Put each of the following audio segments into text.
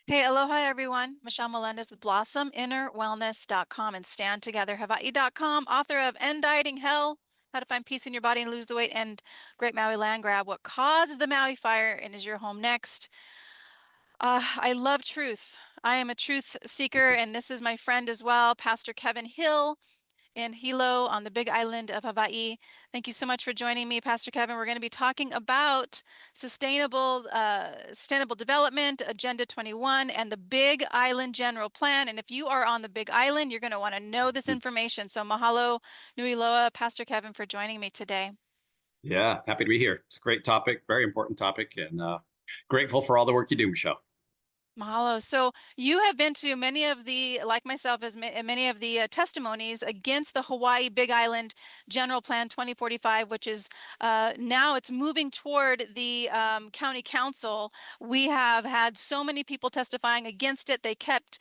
Hey, aloha everyone. Michelle Melendez with blossominnerwellness.com and standtogetherhawaii.com, author of End Dieting Hell, How to Find Peace in Your Body and Lose the Weight, and Great Maui Land Grab, What Caused the Maui Fire and Is Your Home Next? I love truth. I am a truth seeker, and this is my friend as well, Pastor Kevin Hill in Hilo on the Big Island of Hawaii. Thank you so much for joining me, Pastor Kevin. We're going to be talking about sustainable development, Agenda 21, and the Big Island General Plan. And if you are on the Big Island, you're going to want to know this information. So mahalo nui loa, Pastor Kevin, for joining me today. Yeah, happy to be here. It's a great topic, very important topic, and grateful for all the work you do, Michelle. Mahalo. So you have been to many of the, like myself, many of the testimonies against the Hawaii Big Island General Plan 2045, which is now it's moving toward the county council. We have had so many people testifying against it. They kept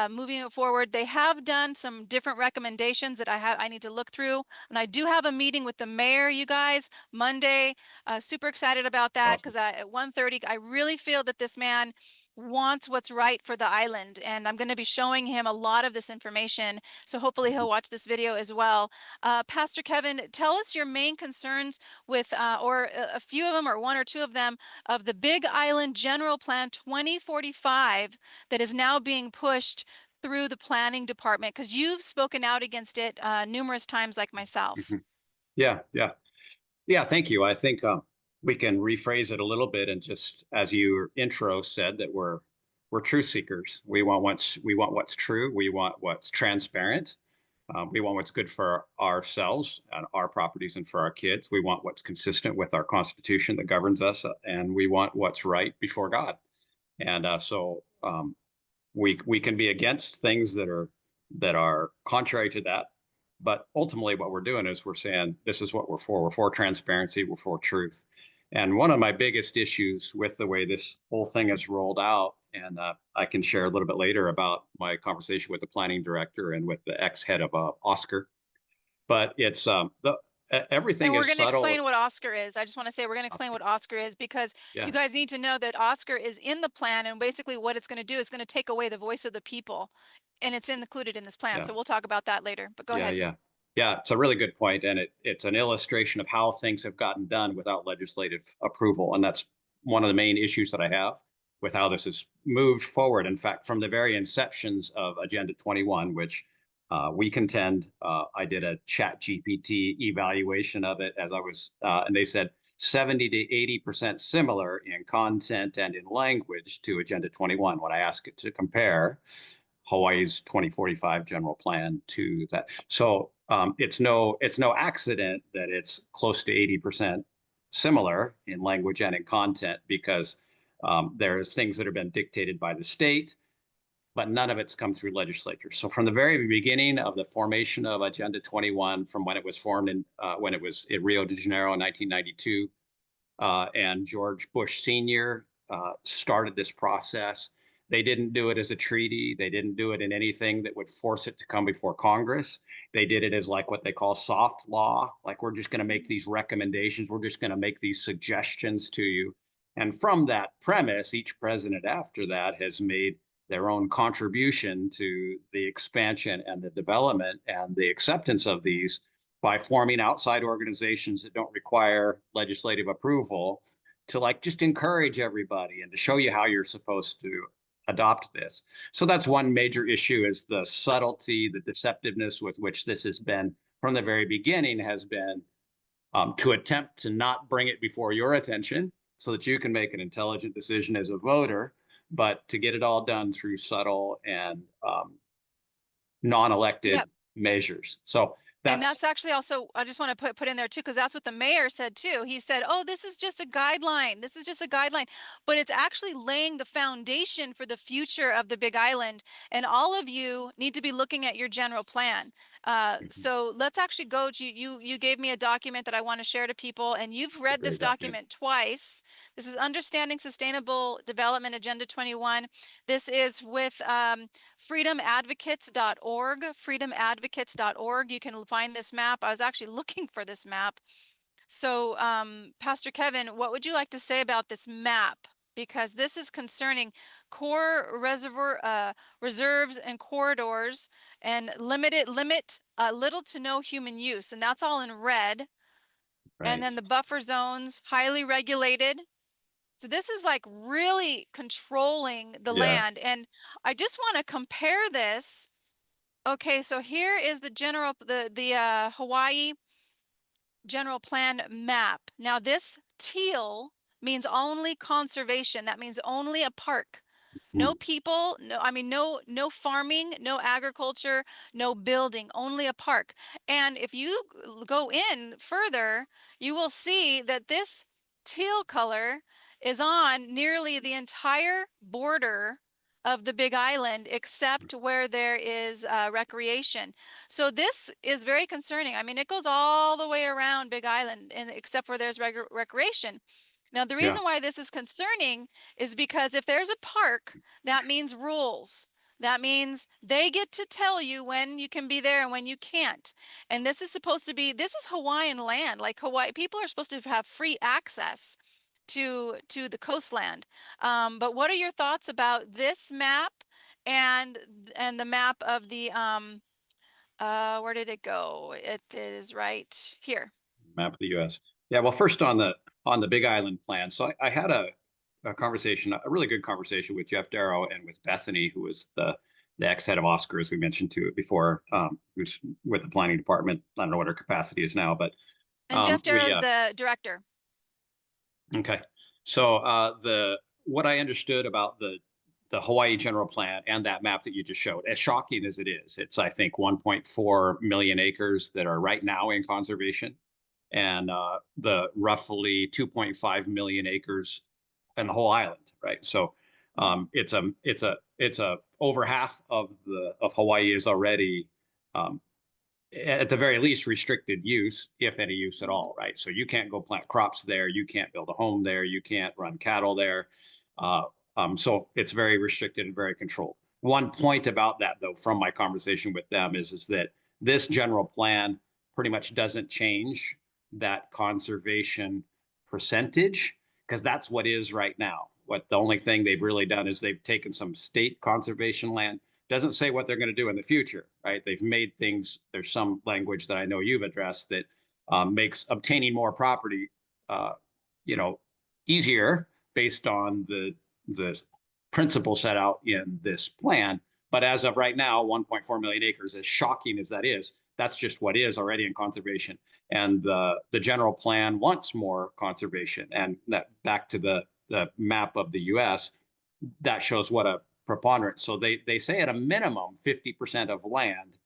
moving it forward. They have done some different recommendations that I need to look through, and I do have a meeting with the mayor, you guys, Monday. Super excited about that Awesome. because at 1:30, I really feel that this man wants what's right for the island. And I'm going to be showing him a lot of this information. So hopefully he'll watch this video as well. Pastor Kevin, tell us your main concerns with, or a few of them, or one or two of them, of the Big Island General Plan 2045 that is now being pushed through the planning department, because you've spoken out against it numerous times, like myself. Mhm. Yeah. Thank you. I think we can rephrase it a little bit, and just as your intro said, that we're truth seekers. We want what's true. We want what's transparent. We want what's good for ourselves and our properties and for our kids. We want what's consistent with our Constitution that governs us, and we want what's right before God. And we can be against things that are contrary to that, but ultimately what we're doing is we're saying this is what we're for. We're for transparency, we're for truth. And one of my biggest issues with the way this whole thing is rolled out, and I can share a little bit later about my conversation with the planning director and with the ex-head of Oscar, but it's the everything And we're is going to subtle. explain what Oscar is. I just want to say we're going to explain Okay. what Oscar is because you Yeah. guys need to know that Oscar is in the plan, and basically what it's going to do is going to take away the voice of the people, and it's included in this plan. Yeah. So we'll talk about that later, but go Yeah, ahead. yeah. Yeah, it's a really good point, and it's an illustration of how things have gotten done without legislative approval, and that's one of the main issues that I have with how this has moved forward. In fact, from the very inceptions of Agenda 21, which we contend, I did a Chat GPT evaluation of it as I was, and they said 70 to 80% similar in content and in language to Agenda 21 when I asked it to compare Hawaii's 2045 general plan to that. So it's no accident that it's close to 80% similar in language and in content, because there's things that have been dictated by the state, but none of it's come through legislature. So from the very beginning of the formation of Agenda 21, from when it was formed when it was in Rio de Janeiro in 1992, and George Bush Sr. Started this process. They didn't do it as a treaty. They didn't do it in anything that would force it to come before Congress. They did it as like what they call soft law. Like, we're just going to make these recommendations. We're just going to make these suggestions to you. And from that premise, each president after that has made their own contribution to the expansion and the development and the acceptance of these by forming outside organizations that don't require legislative approval, to like just encourage everybody and to show you how you're supposed to adopt this. So that's one major issue, is the subtlety, the deceptiveness with which this has been from the very beginning has been, to attempt to not bring it before your attention so that you can make an intelligent decision as a voter, but to get it all done through subtle and Yeah. non-elected measures. So And that's that's actually also, I just want to put in there too, because that's what the mayor said too. He said, "Oh, this is just a guideline. This is just a guideline." But it's actually laying the foundation for the future of the Big Island. And all of you need to be looking at your general plan. So let's actually go to you. You gave me a document that I want to share to people, and you've a read this great document. document twice. This is Understanding Sustainable Development Agenda 21. This is with freedomadvocates.org, freedomadvocates.org. You can find this map. I was actually looking for this map. So, Pastor Kevin, what would you like to say about this map? because this is concerning core reservoir reserves and corridors and limit little to no human use, and that's all in red. And Right. then the buffer zones, highly regulated. So this is like really controlling the Yeah. land. And I just want to compare this. Okay, so here is the Hawaii general plan map. Now this teal means only conservation. That means only a park. No Mm. people, no, I mean, no farming, no agriculture, no building, only a park. And if you go in further, you will see that this teal color is on nearly the entire border of the Big Island, except where there is recreation. So this is very concerning. I mean, it goes all the way around Big Island, and except where there's recreation. Now, the Yeah. reason why this is concerning is because if there's a park, that means rules. That means they get to tell you when you can be there and when you can't. And this is supposed to be, this is Hawaiian land. Like Hawaii, people are supposed to have free access to the coastland. But what are your thoughts about this map and the map of the where did it go? It is right here. Map of the U.S. Yeah. Well, first on the Big Island plan. So I had a conversation, a really good conversation with Jeff Darrow and with Bethany, who was the ex-head of Oscar, as we mentioned to it before, who's with the planning department. I don't know what her capacity is now, but And Jeff we Darrow's the director. okay. So the what I understood about the Hawaii general plan and that map that you just showed, as shocking as it is, it's I think 1.4 million acres that are right now in conservation, and the roughly 2.5 million acres in the whole island, right? So it's a over half of the of Hawaii is already um, at the very least restricted use, if any use at Mhm. all, right? So you can't go plant crops there, you can't build a home there, you can't run cattle there. Uh, so it's very restricted and very controlled. One point about that, though, from my conversation with them is that this general plan pretty much doesn't change that conservation percentage because that's what is right now. What the only thing they've really done is they've taken some state conservation land, doesn't say what they're going to do in the future, right? They've made things, there's some language that I know you've addressed that makes obtaining more property, uh, you know, easier based on the principle set out in this plan. But as of right now, 1.4 million acres, as shocking as that is, that's just what is already in conservation. And the general plan wants more conservation. And that back to the map of the U.S., that shows what a preponderance. So they say at a minimum 50% of land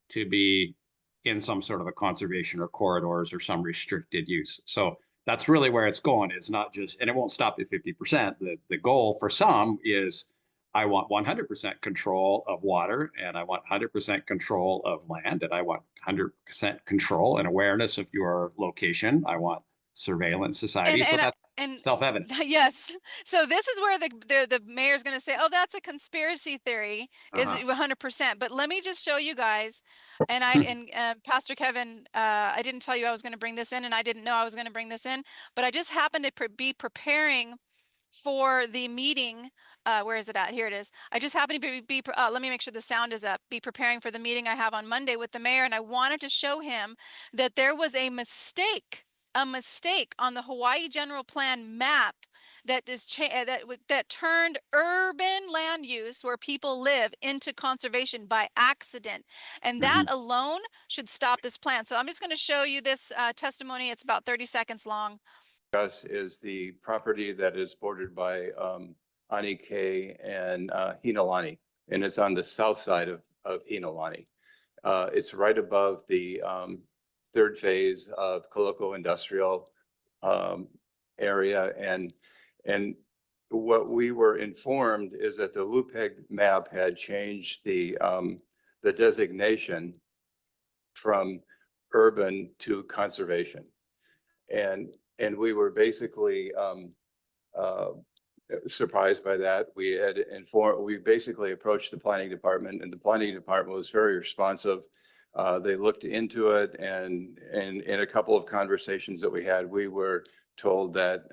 to be in some sort of a conservation or corridors or some restricted use. So that's really where it's going. It's not just, and it won't stop at 50%. The goal for some is I want 100% control of water, and I want 100% control of land, and I want 100% control and awareness of your location. I want surveillance society. And So and that's and self-evident. yes. So this is where the mayor's going to say, "Oh, that's a conspiracy theory." Is Uh-huh. 100%. But let me just show you guys. And Pastor Kevin, I didn't tell you I was going to bring this in, and I didn't know I was going to bring this in, but I just happened to be preparing for the meeting. Where is it at? Here it is. I just happened to let me make sure the sound is up. Be preparing for the meeting I have on Monday with the mayor, and I wanted to show him that there was a mistake on the Hawaii General Plan map that turned urban land use where people live into conservation by accident, and that Mhm. alone should stop this plan. So I'm just going to show you this testimony. It's about 30 seconds long. Us is the property that is bordered by Anike and Hinalani, and it's on the south side of Hinalani. It's right above the third phase of Kaloko Industrial um, area, and what we were informed is that the LUPEG map had changed the designation from urban to conservation, and we were basically uh, surprised by that. We basically approached the planning department, and the planning department was very responsive. They looked into it, and in a couple of conversations that we had, we were told that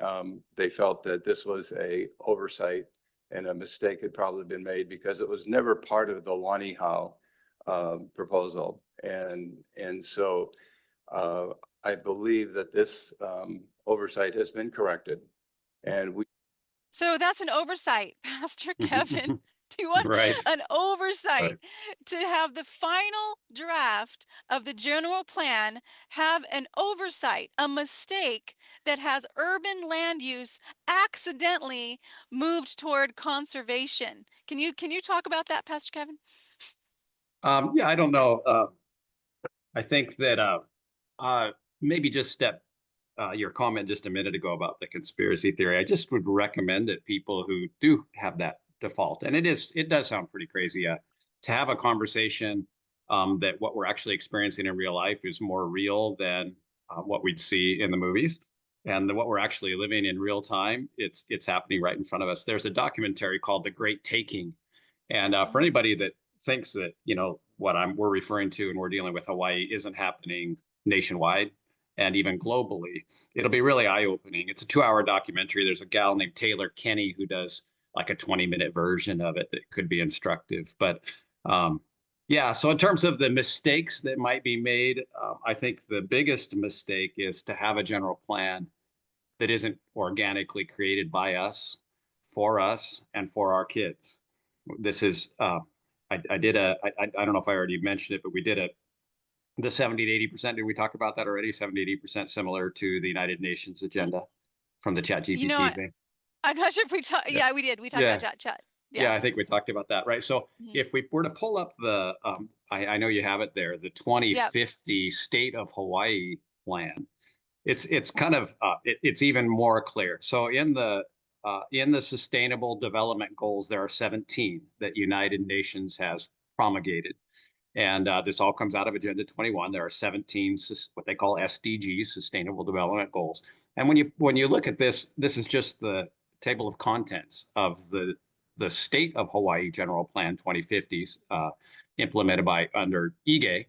they felt that this was a oversight and a mistake had probably been made because it was never part of the Lani Howe proposal. And so I believe that this oversight has been corrected. And we So that's an oversight, Pastor Kevin. Do you want Right. an oversight Right. to have the final draft of the general plan have an oversight, a mistake that has urban land use accidentally moved toward conservation? Can you talk about that, Pastor Kevin? Yeah, I don't know. I think that maybe just step your comment just a minute ago about the conspiracy theory. I just would recommend that people who do have that default, and it does sound pretty crazy, to have a conversation that what we're actually experiencing in real life is more real than what we'd see in the movies, and what we're actually living in real time. It's happening right in front of us. There's a documentary called The Great Taking, and for Mhm. anybody that thinks that what we're referring to and we're dealing with Hawaii isn't happening nationwide and even globally, it'll be really eye-opening. It's a 2-hour documentary. There's a gal named Taylor Kenny who does like a 20-minute version of it that could be instructive. But yeah, so in terms of the mistakes that might be made, I think the biggest mistake is to have a general plan that isn't organically created by us, and for our kids. This is I did I don't know if I already mentioned it, but we did the 70 to 80%. Did we talk about that already? 70 to 80% similar to the United Nations agenda from the Chat You know, GPT thing. I'm not sure if we talked. Yeah. Yeah, we did. We talked about Yeah. chat. Yeah, Yeah. I think we talked about that, right? So Mhm. if we were to pull up I know you have it there, the Yep. 2050 State of Hawaii plan, it's kind of it's even more clear. So in the Sustainable Development Goals, there are 17 that United Nations has promulgated, and this all comes out of Agenda 21. There are 17 what they call SDGs, Sustainable Development Goals. And when you look at this, this is just the table of contents of the State of Hawaii General Plan 2050s, implemented by under IGE.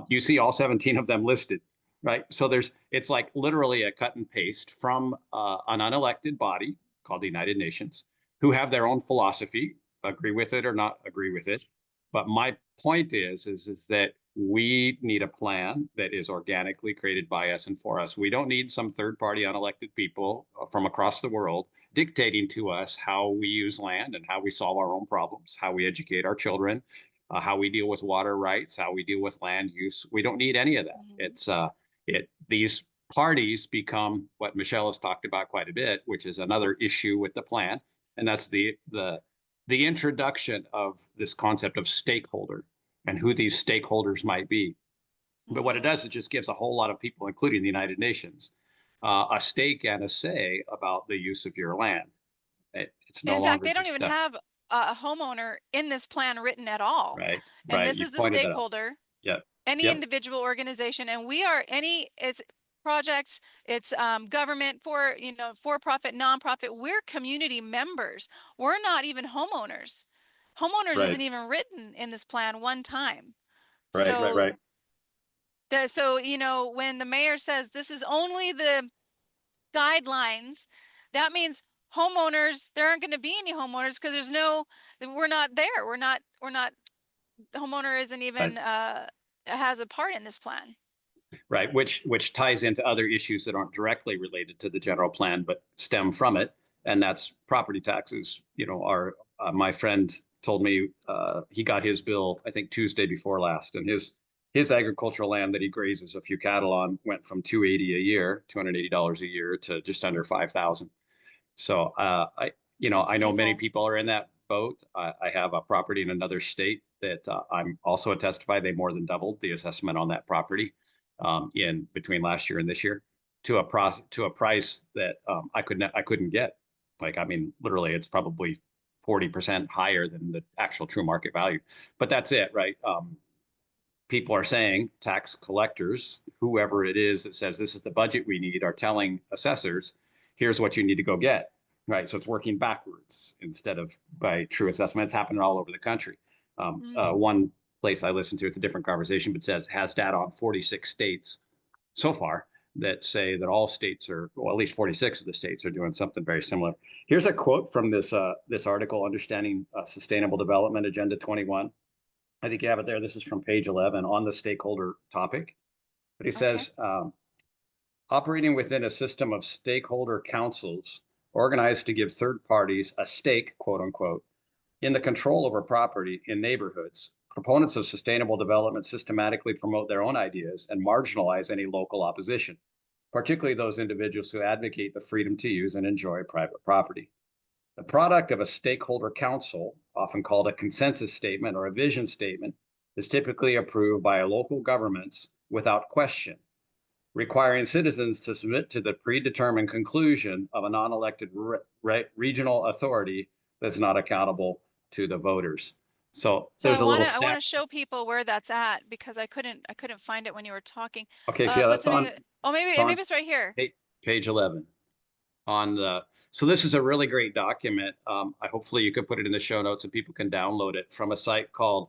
You see all 17 of them listed, right? So it's like literally a cut and paste from an unelected body called the United Nations, who have their own philosophy, agree with it or not agree with it. But my point is that we need a plan that is organically created by us and for us. We don't need some third party unelected people from across the world dictating to us how we use land and how we solve our own problems, how we educate our children, how we deal with water rights, how we deal with land use. We don't need any of that. Mhm. These parties become what Michelle has talked about quite a bit, which is another issue with the plan, and that's the introduction of this concept of stakeholder and who these stakeholders might be. But what it Mhm. does, it just gives a whole lot of people, including the United Nations, a stake and a say about the use of your land. It's no In fact, longer they don't just even have a homeowner in this plan written at all. right, And right. this You is the pointed that out. stakeholder, Yep, any yep. individual organization, and we are it's projects, it's government, for profit, nonprofit. We're community members. We're not even homeowners. Homeowners Right, isn't even written in this plan one time. right, right, So right. when the mayor says this is only the guidelines, that means homeowners, there aren't going to be any homeowners because we're not there. We're not, the homeowner isn't Right. even, has a part in this plan. Right, which ties into other issues that aren't directly related to the general plan but stem from it, and that's property taxes. Our my friend told me he got his bill I think Tuesday before last, and his agricultural land that he grazes a few cattle on went from 280 a year, $280 a year, to just under 5,000. So It's I know many evil. people are in that boat. I have a property in another state that I'm also a testify. They more than doubled the assessment on that property in between last year and this year to a price that I couldn't get. Like, I mean, literally, it's probably 40% higher than the actual true market value. But that's it, right? People are saying, tax collectors, whoever it is that says this is the budget we need, are telling assessors, here's what you need to go get. Right. So it's working backwards instead of by true assessment. It's happening all over the country. Mm. One place I listen to, it's a different conversation, but says has data on 46 states so far that say that all states are, well, at least 46 of the states are doing something very similar. Here's a quote from this article, Understanding Sustainable Development Agenda 21. I think you have it there. This is from page 11 on the stakeholder topic. But he Okay. says, operating within a system of stakeholder councils organized to give third parties a stake, quote unquote, in the control over property in neighborhoods, proponents of sustainable development systematically promote their own ideas and marginalize any local opposition, particularly those individuals who advocate the freedom to use and enjoy private property. The product of a stakeholder council, often called a consensus statement or a vision statement, is typically approved by local governments without question, requiring citizens to submit to the predetermined conclusion of a non-elected regional authority that's not accountable to the voters. So So there's a little I want snap. to show people where that's at because I couldn't find it when you were talking. Okay, so yeah, What's that's the on. name? Oh, It's maybe on it's right here. page 11 on the. So this is a really great document. I hopefully you could put it in the show notes and people can download it from a site called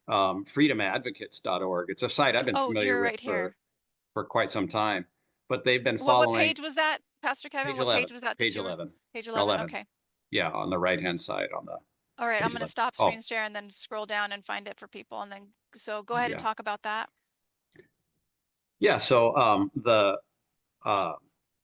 freedomadvocates.org. It's a site I've been Oh, familiar you're with right here. for quite some time, but they've been What following page was that, Pastor Kevin? page What 11, page was that page you were? 11, Page 11. 11. Okay. Yeah, on the right hand side on the All right. I'm page going to 11. stop screen Oh, share and then scroll down and find it for people. And then, so go ahead and yeah. talk about that. Yeah, so uh,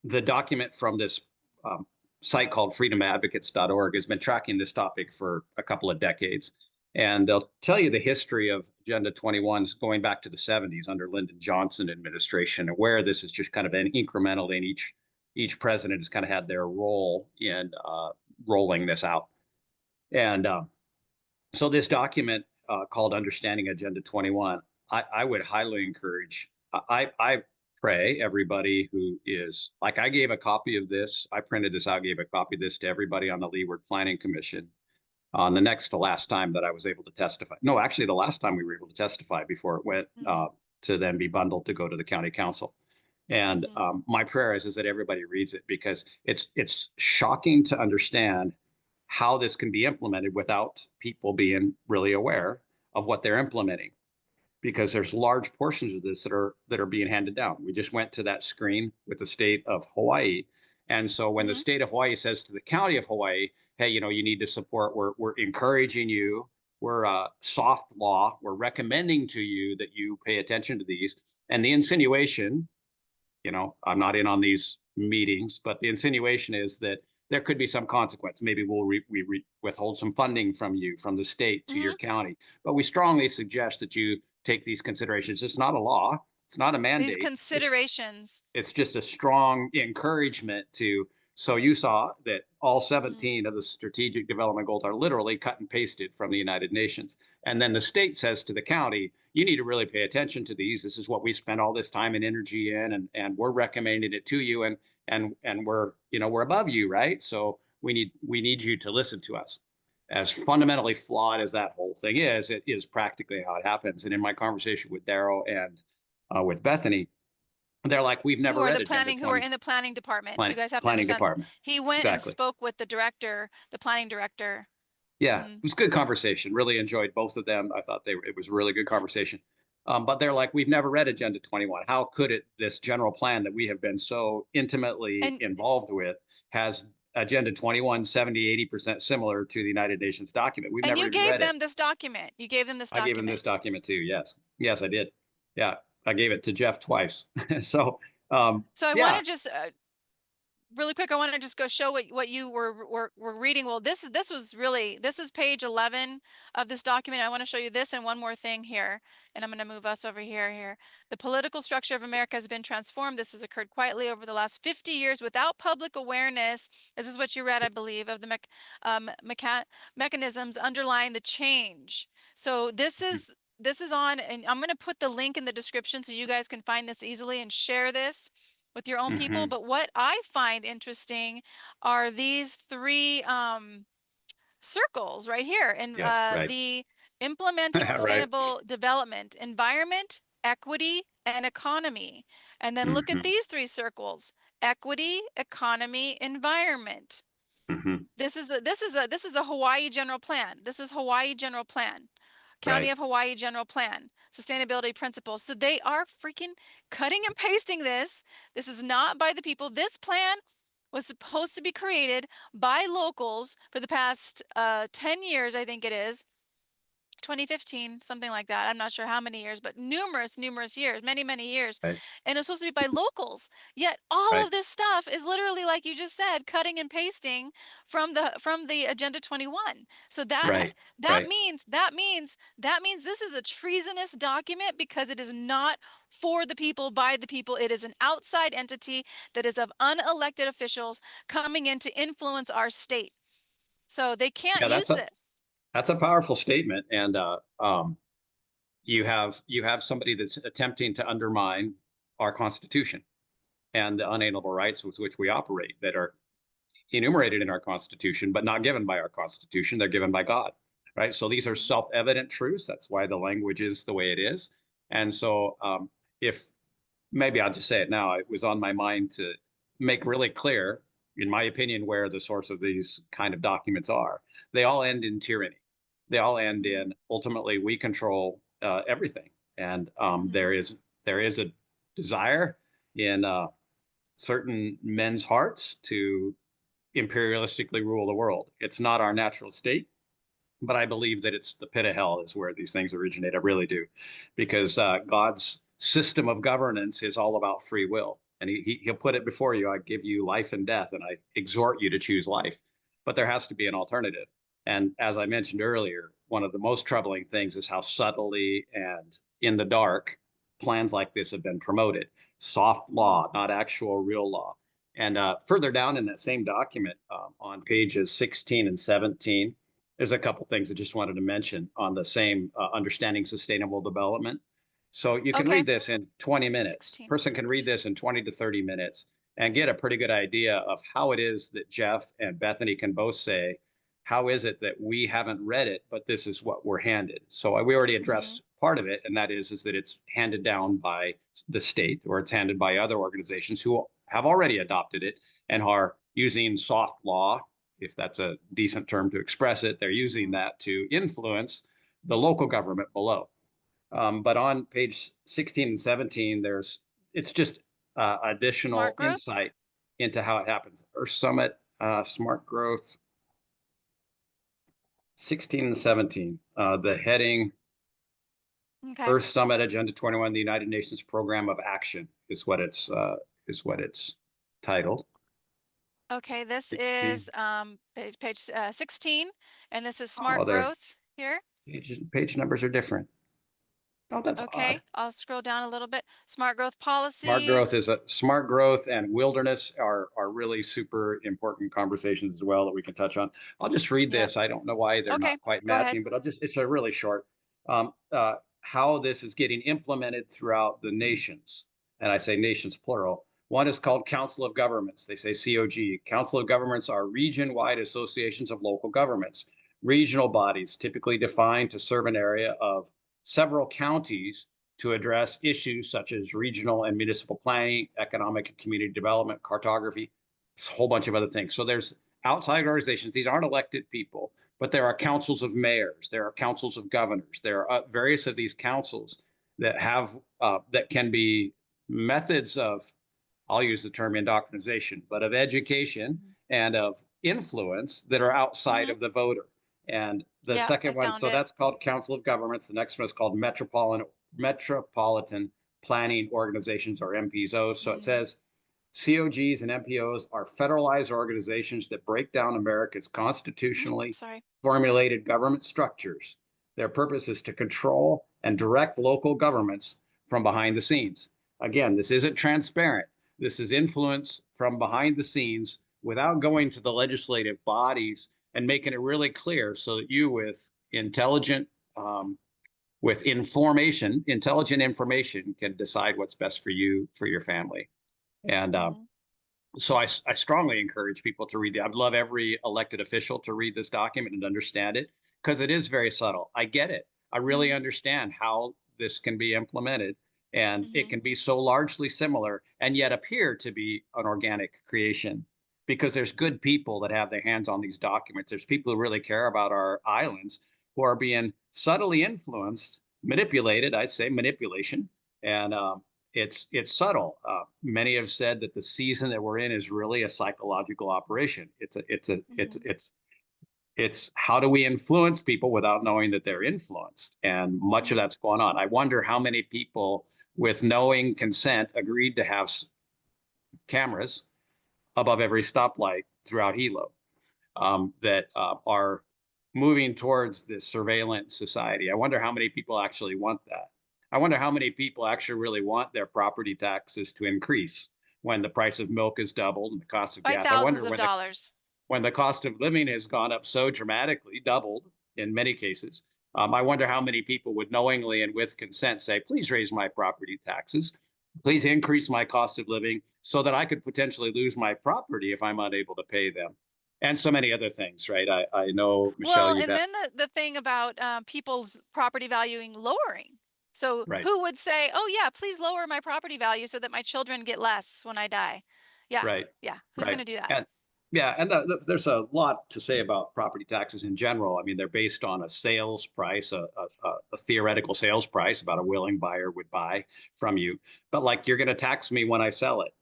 the document from this um, site called freedomadvocates.org has been tracking this topic for a couple of decades. And they'll tell you the history of Agenda 21's going back to the 70s under Lyndon Johnson administration, and where this is just kind of an incremental in each president has kind of had their role in rolling this out. And so this document called Understanding Agenda 21, I would highly encourage. I pray everybody who is like, I gave a copy of this. I printed this out, gave a copy of this to everybody on the Leeward Planning Commission on the next to last time that I was able to testify. No, actually, the last time we were able to testify before it went Mm-hmm. to then be bundled to go to the county council. And Mm-hmm. my prayer is that everybody reads it, because it's shocking to understand how this can be implemented without people being really aware of what they're implementing, because there's large portions of this that are being handed down. We just went to that screen with the state of Hawaii. And so when the Mm-hmm. state of Hawaii says to the county of Hawaii, hey, you need to support, we're encouraging you, we're soft law, we're recommending to you that you pay attention to these. And the insinuation, I'm not in on these meetings, but the insinuation is that there could be some consequence. Maybe we withhold some funding from you, from the state to Mm-hmm. your county. But we strongly suggest that you take these considerations. It's not a law. It's not a These mandate. considerations. It's just a strong encouragement to. So you saw that all Mm-hmm. 17 of the strategic development goals are literally cut and pasted from the United Nations. And then the state says to the county, you need to really pay attention to these. This is what we spent all this time and energy in, and we're recommending it to you, and we're above you, right? So we need you to listen to us. As fundamentally flawed as that whole thing is, it is practically how it happens. And in my conversation with Daryl and with Bethany, they're like, we've never read Agenda Who are 20. in the planning department. You guys have to Planning understand. department. He went and Exactly. spoke with the director, the planning director. Yeah, Mm-hmm. it was a good conversation. Really enjoyed both of them. I thought it was a really good conversation. But they're like, we've never read Agenda 21. How could this general plan that we have been so intimately And involved with has Agenda 21 70-80% similar to the United Nations document? We've never you even gave read it. them this document. You gave them this I gave him this document. document too. Yes. Yes, I did. Yeah. I gave it to Jeff twice. So, So I want yeah. to just really quick, I want to just go show what you were reading. Well, this is page 11 of this document. I want to show you this and one more thing here, and I'm going to move us over here. The political structure of America has been transformed. This has occurred quietly over the last 50 years without public awareness. This is what you read, I believe, of the mechanisms underlying the change. So this is on, and I'm going to put the link in the description so you guys can find this easily and share this with your own people. Mm-hmm. But what I find interesting are these three circles right here, and Yeah. Right. the implementing Right. sustainable development, environment, equity, and economy. And then look at Mm-hmm. these three circles: equity, economy, environment. Mm-hmm. This is the Hawaii General Plan. This is Hawaii General Plan. County Right. of Hawaii General Plan, Sustainability Principles. So they are freaking cutting and pasting this. This is not by the people. This plan was supposed to be created by locals for the past 10 years, I think it is. 2015, something like that. I'm not sure how many years, but numerous years, many years. Right. And it's supposed to be by locals. Yet all Right. of this stuff is literally, like you just said, cutting and pasting from the Agenda 21. So Right. Right. that means this is a treasonous document because it is not for the people, by the people. It is an outside entity that is of unelected officials coming in to influence our state. So they can't Yeah, use this. that's a powerful statement. And you have somebody that's attempting to undermine our Constitution and the unalienable rights with which we operate that are enumerated in our Constitution, but not given by our Constitution. They're given by God, right? So these are Mhm. self-evident truths. That's why the language is the way it is. And so, if maybe I'll just say it now, it was on my mind to make really clear, in my opinion, where the source of these kind of documents are. They all end in tyranny. They all end Mhm. in ultimately we control everything, and Mhm. there is a desire in certain men's hearts to imperialistically rule the world. It's not our natural state, but I believe that it's the pit of hell is where these things originate. I really do, because God's system of governance is all about free will, and he'll put it before you. I give you life and death, and I exhort you to choose life, but there has to be an alternative. And as I mentioned earlier, one of the most troubling things is how subtly and in the dark plans like this have been promoted. Soft Mhm. law, not actual real law. And further down in that same document, on pages 16 and 17, there's a couple things I just wanted to mention on the same understanding sustainable development. So you can Okay. read this in 20 minutes. 16 and Person can read 17. this in 20 to 30 minutes and get a pretty good idea of how it is that Jeff and Bethany can both say, how is it that we haven't read it, but this is what we're handed? So we already Mhm. addressed part of it, and that is that it's handed down by the state or it's handed by other organizations who have already adopted it and are using soft law, if that's a decent term to express it. They're using Mhm. that to influence the local government below. But on page 16 and 17, it's just additional Smart growth? insight into how it happens. Earth Summit, Smart Growth, 16 and 17. The heading Okay. Earth Summit Agenda 21, the United Nations Program of Action is what it's titled. Okay, this 16. is page 16, and this is Oh, smart their growth here. page numbers are different. Oh, that's Okay, odd. I'll scroll down a little bit. Smart growth Is policies. a smart growth and wilderness are really super important conversations as well that we can touch on. I'll just read Yep. this. I don't know why they're Okay, not quite go ahead. matching, but it's a really short. How this is getting implemented throughout the nations, and I say nations plural. One is called Council of Governments. They say COG. Council of Governments are region-wide associations of local governments. Regional bodies typically defined to serve an area of several counties to address issues such as regional and municipal planning, economic and community development, cartography, a whole bunch of other things. So there's outside organizations. These aren't elected people, but there are councils of mayors, there are councils of governors, there are various of these councils that have that can be methods of, I'll use the term indoctrination, but of education Mhm. and of influence that are outside Mhm. of the voter. And the Yeah, I second one, found so it. that's called Council of Governments. The next one is called Metropolitan Planning Organizations, or MPOs. So it Mhm. says COGs and MPOs are federalized organizations that break down America's Mhm. constitutionally Sorry. formulated government structures. Their purpose is to control and direct local governments from behind the scenes. Again, this isn't transparent. This is influence from behind the scenes without going to the legislative bodies and making it really clear so that you, um, with intelligent information, can decide what's best for you, for your family. And Mhm. so I strongly encourage people to read it. I'd love every elected official to read this document and understand it because it is very subtle. I get it. I really Mhm. understand how this can be implemented, and it Mhm. can be so largely similar and yet appear to be an organic creation because there's good people that have their hands on these documents. There's people who really care about our islands who are being subtly influenced, manipulated. I'd say manipulation, and it's subtle. Many have said that the season that we're in is really a psychological operation. Mhm. It's how do we influence people without knowing that they're influenced, and much of Mhm. that's going on. I wonder how many people with knowing consent agreed to have cameras above every stoplight throughout Hilo, that are moving towards this surveillance society. I wonder how many people actually want that. I wonder how many people actually really want their property taxes to increase when the price of milk is doubled and the cost of By gas. I thousands wonder of dollars. when the cost of living has gone up so dramatically, doubled in many cases. I wonder how many people would knowingly and with consent say, please raise my property taxes. Please increase my cost of living so that I could potentially lose my property if I'm unable to pay them. And so many other things, right? I know, Michelle, Well, you've and had, then the thing about people's property valuing lowering. So right, who would say, "Oh yeah, please lower my property value so that my children get less when I die"? Yeah, right, yeah. Who's going right. to do that? And yeah, and there's a lot to say about property taxes in general. I mean, they're based on a sales price, a theoretical sales price about a willing buyer would buy from you. But like, you're going to tax me when I sell it,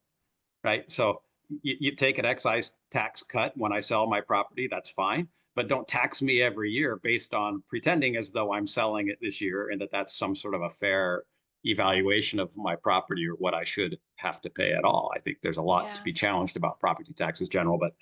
right? So you take an excise tax cut when I sell my property, that's fine. But don't tax me every year based on pretending as though I'm selling it this year and that that's some sort of a fair evaluation of my property or what I should have to pay at all. I think there's a lot to Yeah. be challenged about property taxes general, but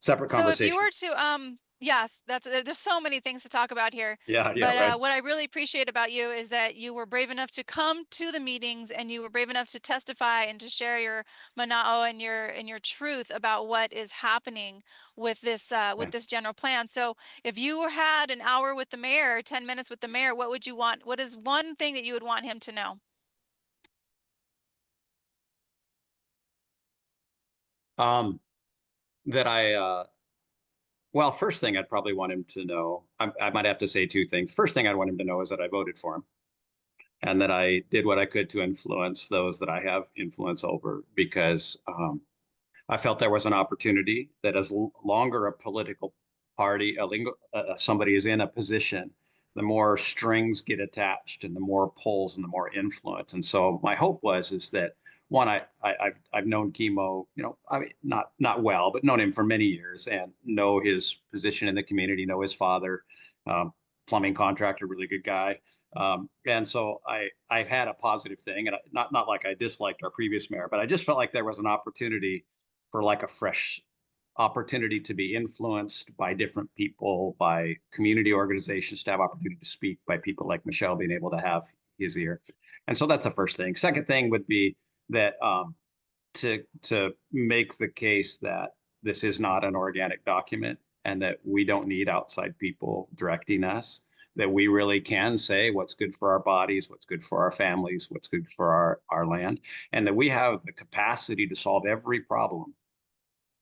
separate So if you conversation. were to yes, that's there's so many things to talk about here. Yeah, yeah, But right. what I really appreciate about you is that you were brave enough to come to the meetings and you were brave enough to testify and to share your mana'o and your truth about what is happening with Right. this general plan. So if you had an hour with the mayor, 10 minutes with the mayor, what would you want? What is one thing that you would want him to know? Um, that I well, first thing I'd probably want him to know, I might have to say two things. First thing I'd want him to know is that I voted for him and that I did what I could to influence those that I have influence over, because I felt there was an opportunity that as longer a political party, somebody is in a position, the more strings get attached and the more polls and the more influence. And so my hope was is that one, I've known Chemo, I mean not well, but known him for many years and know his position in the community, know his father, um, plumbing contractor, really good guy. And so I've had a positive thing, and not like I disliked our previous mayor, but I just felt like there was an opportunity for like a fresh opportunity to be influenced by different people, by community organizations, to have opportunity to speak, by people like Michelle being able to have his ear. And so that's the first thing. Second thing would be that to make the case that this is not an organic document and that we don't need outside people directing us, that we really can say what's good for our bodies, what's good for our families, what's good for our land, and that we have the capacity to solve every problem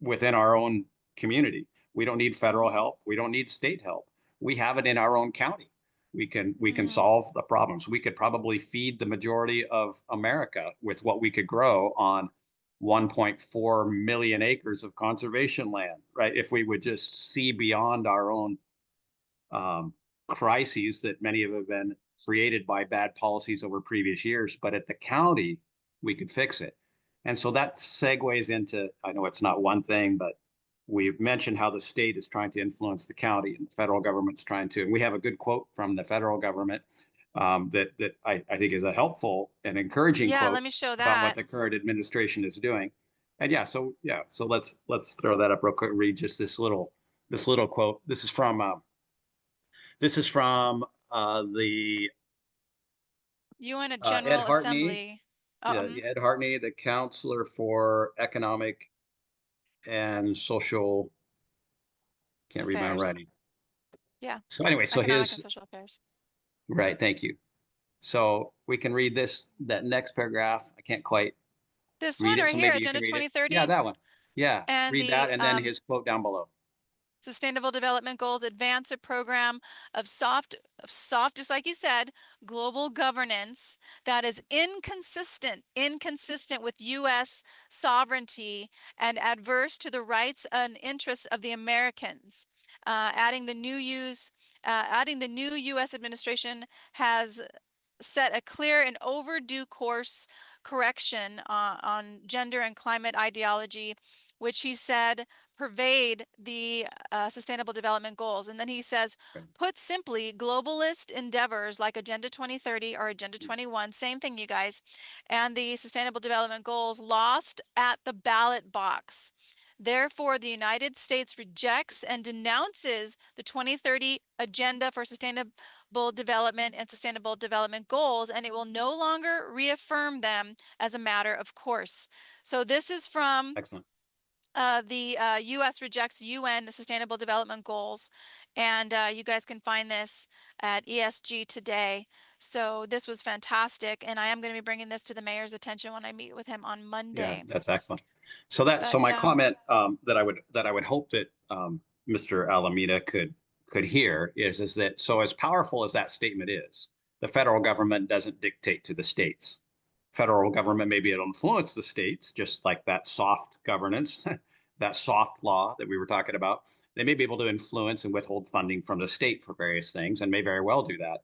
within our own community. We don't need federal Hmm. help. We don't need state help. We have it in our own county. We can Hmm. solve the problems. We could probably feed the majority of America with what we could grow on 1.4 million acres of conservation land, right? If we would just see beyond our own um, crises that many of have been created by bad policies over previous years, but at the county, we could fix it. And so that segues into, I know it's not one thing, but we've mentioned how the state is trying to influence the county and the federal government's trying to. And we have a good quote from the federal government that I think is a helpful and encouraging Yeah, let quote me show about what that. the current administration is doing. And so let's throw that up real quick. Read just this little quote. This is from the You in a Ed general Hartney, assembly. Ed Hartney, the counselor for economic and social. Can't read my own Affairs. writing. Yeah, So anyway, so economic and his social affairs. right. Thank you. So we can read that next paragraph. I can't quite This read one it, right so here, maybe you Agenda can read it. Yeah, 2030, that one. Yeah, and read the that, and then his quote down below. Sustainable Development Goals advance a program of soft, just like you said, global governance that is inconsistent with U.S. sovereignty and adverse to the rights and interests of the Americans. Adding the new use adding the new U.S. administration has set a clear and overdue course correction on gender and climate ideology, which he said pervade the Sustainable Development Goals. And then he says, put simply, globalist endeavors like Agenda 2030 or Agenda 21, same thing, you guys, and the Sustainable Development Goals lost at the ballot box. Therefore, the United States rejects and denounces the 2030 Agenda for Sustainable Development and Sustainable Development Goals, and it will no longer reaffirm them as a matter of course. So this is from Excellent. the U.S. rejects UN Sustainable Development Goals, and you guys can find this at ESG Today. So this was fantastic, and I am going to be bringing this to the mayor's attention when I meet with him on Yeah, Monday. that's excellent. So But my yeah. comment that I would hope that Mr. Alameda could hear is that, so as powerful as that statement is, the federal government doesn't dictate to the states. Federal government maybe it'll influence the states, just like that soft governance, that soft law that we were talking about. They may be able to influence and withhold funding from the state for various things, and may very well do that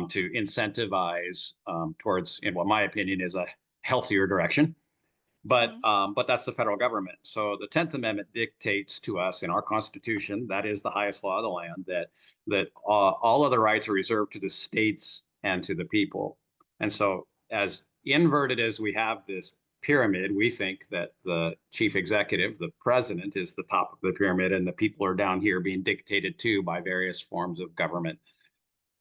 to incentivize towards, in what my opinion is a healthier direction. Mhm. But that's the federal government. So the 10th Amendment dictates to us in our Constitution, that is the highest law of the land, that all other rights are reserved to the states and to the people. And so, as inverted as we have this pyramid, we think that the chief executive, the president, is the top of the pyramid, and the people are down here being dictated to by various forms of government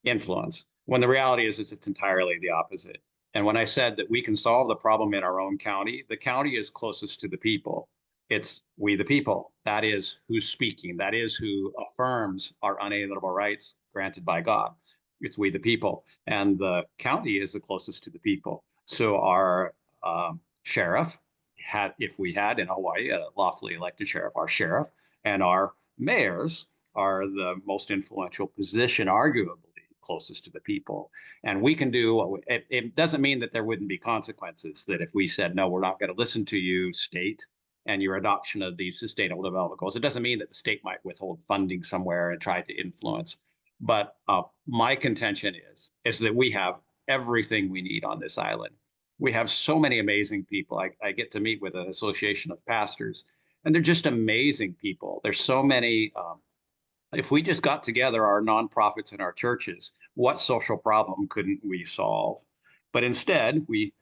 influence. When the reality is it's entirely the opposite. And when I said that we can solve the problem in our own county, the county is closest to the people. It's we the people. That is who's speaking. That is who affirms our unalienable rights granted by God. It's we the people. And the county is the closest to the people. So our sheriff had, if we had in Hawaii a lawfully elected sheriff, our sheriff and our mayors are the most influential position, arguably closest to the people. And we can do, it doesn't mean that there wouldn't be consequences, that if we said, no, we're not going to listen to you, state, and your adoption of these sustainable development goals, it doesn't mean that the state might withhold funding somewhere and try to influence. But my contention is that we have everything we need on this island. We have so many amazing people. I get to meet with an association of pastors, and they're just amazing people. There's so many if we just got together, our nonprofits and our churches, what social problem couldn't we solve? But instead, we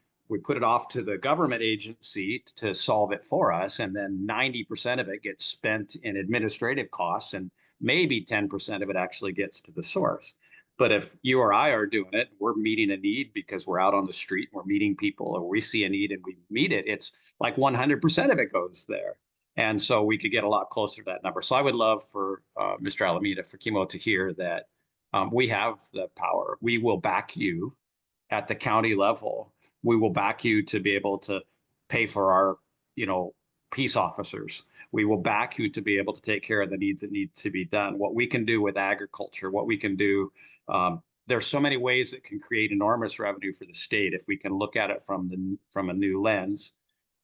put it off to the government agency to solve it for us, and then 90% of it gets spent in administrative costs, and maybe 10% of it actually gets to the source. But if you or I are doing it, we're meeting a need because we're out on the street, we're meeting people, or we see a need and we meet it, it's like 100% of it goes there. And so we could get a lot closer to that number. So I would love for Mr. Alameda, for Kimo to hear that we have the power. We will back you at the county level. We will back you to be able to pay for our, peace officers. We will back you to be able to take care of the needs that need to be done. What we can do with agriculture, what we can do. There's so many ways that can create enormous revenue for the state if we can look at it from a new lens.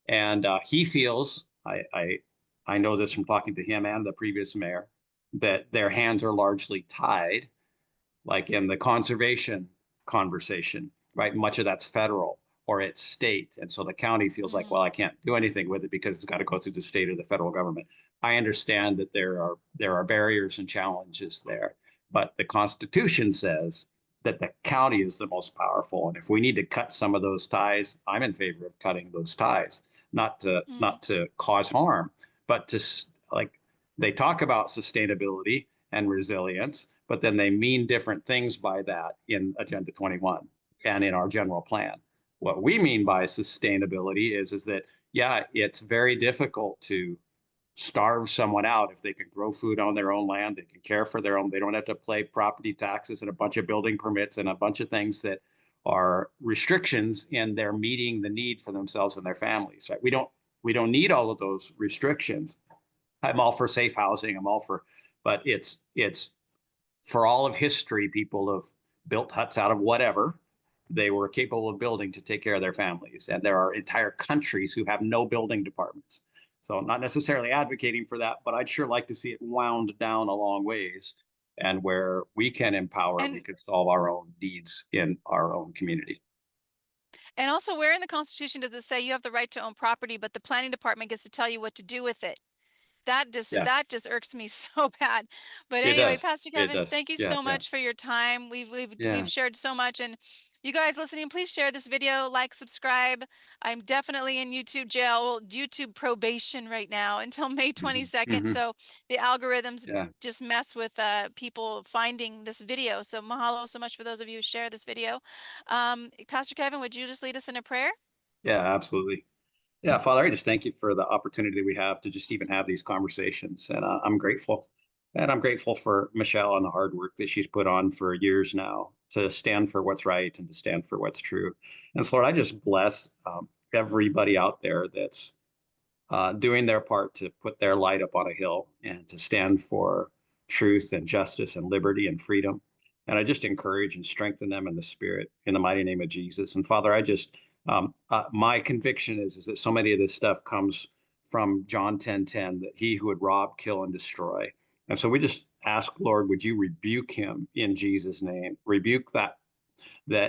And he feels, I know this from talking to him and the previous mayor, that their hands are largely tied, like in the conservation conversation, right? Much of that's federal or it's state. And so the county feels like, Mhm. well, I can't do anything with it because it's got to go through the state or the federal government. I understand that there are barriers and challenges there, but the Constitution says that the county is the most powerful. And if we need to cut some of those ties, I'm in favor of cutting those ties, not to Mhm. not to cause harm, but to like they talk about sustainability and resilience, but then they mean different things by that in Agenda 21 and in our general plan. What we mean by sustainability is that, yeah, it's very difficult to starve someone out if they can grow food on their own land, they can care for their own, they don't have to pay property taxes and a bunch of building permits and a bunch of things that are restrictions in their meeting the need for themselves and their families, right? We don't need all of those restrictions. I'm all for safe housing. I'm all for, but it's for all of history, people have built huts out of whatever they were capable of building to take care of their families. And there are entire countries who have no building departments. So I'm not necessarily advocating for that, but I'd sure like to see it wound down a long ways. and where we can empower, we And can solve our own needs in our own community. and also, where in the Constitution does it say you have the right to own property, but the planning department gets to tell you what to do with it? Yeah, That just irks me so bad. But it anyway, does. Pastor It Kevin, does. thank you Yeah, so yeah, much for your time. We've yeah. shared so much, and you guys listening, please share this video, like, subscribe. I'm definitely in YouTube jail, well, YouTube probation right now until May Hmm. 22nd. Hmm. So the algorithms Yeah. just mess with people finding this video. So mahalo so much for those of you who share this video. Pastor Kevin, would you just lead us in a prayer? Yeah, absolutely. Yeah, Father, I just thank you for the opportunity we have to just even have these conversations. And I'm grateful. And I'm grateful for Michelle and the hard work that she's put on for years now to stand for what's right and to stand for what's true. And so, Lord, I just bless everybody out there that's doing their part to put their light up on a hill and to stand for truth and justice and liberty and freedom. And I just encourage and strengthen them in the spirit in the mighty name of Jesus. And Father, I just, my conviction is that so many of this stuff comes from John 10:10, that he who would rob, kill, and destroy. And so we just ask, Lord, would you rebuke him in Jesus' name? Rebuke that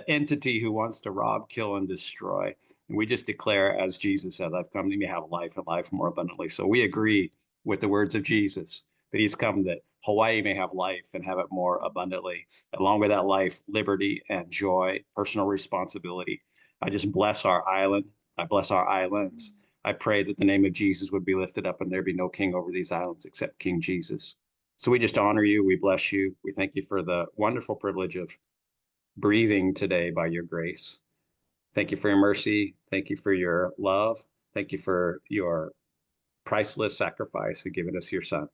entity who wants to rob, kill, and destroy. And we just declare, as Jesus said, I've come that you may have life and life more abundantly. So we agree with the words of Jesus that he's come that Hawaii may have life and have it more abundantly. Along with that life, liberty and joy, personal responsibility. I just bless our island. I bless our islands. I pray that the name of Jesus would be lifted up and there be no king over these islands except King Jesus. So we just honor you. We bless you. We thank you for the wonderful privilege of breathing today by your grace. Thank you for your mercy. Thank you for your love. Thank you for your priceless sacrifice of giving us your son.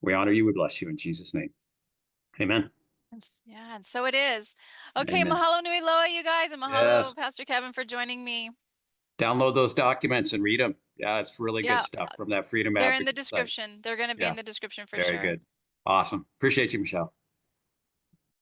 We honor you. We bless you in Jesus' name. Amen. Yeah, and so it is. Okay, Amen. mahalo nui loa, you guys, and mahalo, Yes. Pastor Kevin, for joining me. Download those documents and read them. Yeah, it's really good Yeah, stuff from that Freedom they're in the Advocate site. description. They're going to be Yeah, in the description for very sure. good. Awesome. Appreciate you, Michelle.